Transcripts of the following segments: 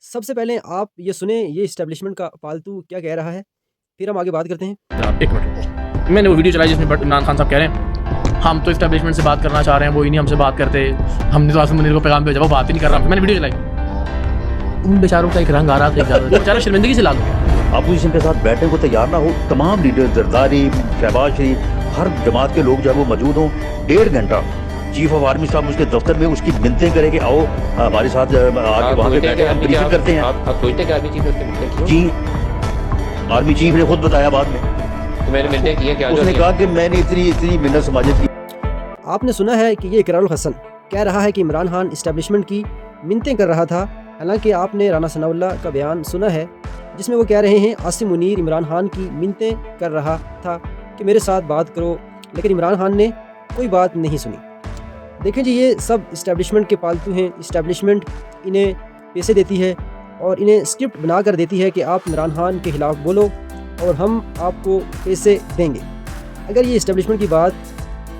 سب سے پہلے آپ یہ سنیں یہ اسٹیبلشمنٹ کا پالتو کیا کہہ رہا ہے، پھر ہم آگے بات کرتے ہیں۔ ایک منٹ، میں نے وہ ویڈیو چلائی جس میں عمران خان صاحب کہہ رہے ہیں ہم تو اسٹیبلشمنٹ سے بات کرنا چاہ رہے ہیں، وہ ہی نہیں ہم سے بات کرتے، ہم نے تو آصم منیر کو پیغام بھیجا، وہ بات ہی نہیں کر رہا۔ میں نے ویڈیو چلائی، ان بیچاروں کا ایک رنگ آ رہا تھا، وہ بیچارہ شرمندگی سے لا دو۔ اپوزیشن کے ساتھ بیٹھنے کو تیار نہ ہو، تمام لیڈر زرداری، شہباز شریف، ہر جماعت کے لوگ جو ہے وہ موجود ہوں، 1.5 گھنٹہ چیف آف آرمی صاحب اس کے دفتر میں اس کی منتیں کریں کہ آؤ ہمارے ساتھ آ کے وہاں پہ بیٹھے ہم بریفنگ کرتے ہیں۔ آپ سوچتے ہیں کہ آرمی چیف نے اس کے ملتے جی آرمی چیف نے خود بتایا بعد میں، میں نے ملتے کیے کیا، اس نے کہا کہ میں نے اتنی منت سماجت کی۔ آپ نے سنا ہے کہ یہ اقرار الحسن کہہ رہا ہے کہ عمران خان اسٹیبلشمنٹ کی منتیں کر رہا تھا، حالانکہ آپ نے رانا ثناء اللہ کا بیان سنا ہے جس میں وہ کہہ رہے ہیں عاصم منیر عمران خان کی منتیں کر رہا تھا کہ میرے ساتھ بات کرو، لیکن عمران خان نے کوئی بات نہیں سنی۔ دیکھیں جی، یہ سب اسٹیبلشمنٹ کے پالتو ہیں۔ اسٹیبلشمنٹ انہیں پیسے دیتی ہے اور انہیں اسکرپٹ بنا کر دیتی ہے کہ آپ عمران خان کے خلاف بولو اور ہم آپ کو پیسے دیں گے۔ اگر یہ اسٹیبلشمنٹ کی بات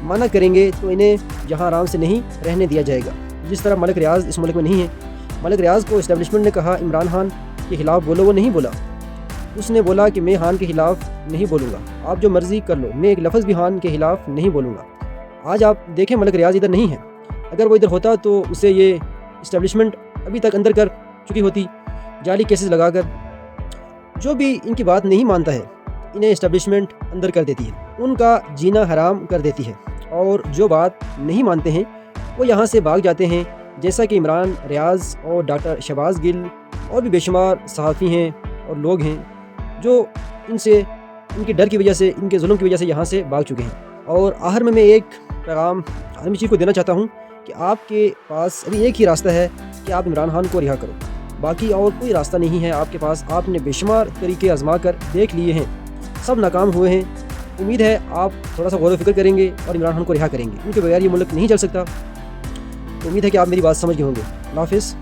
منع کریں گے تو انہیں یہاں آرام سے نہیں رہنے دیا جائے گا، جس طرح ملک ریاض اس ملک میں نہیں ہے۔ ملک ریاض کو اسٹیبلشمنٹ نے کہا عمران خان کے خلاف بولو، وہ نہیں بولا۔ اس نے بولا کہ میں خان کے خلاف نہیں بولوں گا، آپ جو مرضی کر لو، میں ایک لفظ بھی خان کے خلاف نہیں بولوں گا۔ آج آپ دیکھیں ملک ریاض ادھر نہیں ہے، اگر وہ ادھر ہوتا تو اسے یہ اسٹیبلشمنٹ ابھی تک اندر کر چکی ہوتی، جعلی کیسز لگا کر۔ جو بھی ان کی بات نہیں مانتا ہے انہیں اسٹیبلشمنٹ اندر کر دیتی ہے، ان کا جینا حرام کر دیتی ہے، اور جو بات نہیں مانتے ہیں وہ یہاں سے بھاگ جاتے ہیں، جیسا کہ عمران ریاض اور ڈاکٹر شہباز گل اور بھی بے شمار صحافی ہیں اور لوگ ہیں جو ان کے ڈر کی وجہ سے، ان کے ظلم کی وجہ سے یہاں سے بھاگ چکے ہیں۔ اور آخر میں ایک پیغام آرمی چیف کو دینا چاہتا ہوں کہ آپ کے پاس ابھی ایک ہی راستہ ہے کہ آپ عمران خان کو رہا کرو، باقی اور کوئی راستہ نہیں ہے آپ کے پاس۔ آپ نے بے شمار طریقے آزما کر دیکھ لیے ہیں، سب ناکام ہوئے ہیں۔ امید ہے آپ تھوڑا سا غور و فکر کریں گے اور عمران خان کو رہا کریں گے، ان کے بغیر یہ ملک نہیں چل سکتا۔ تو امید ہے کہ آپ میری بات سمجھ گئے ہوں گے۔ اللہ حافظ۔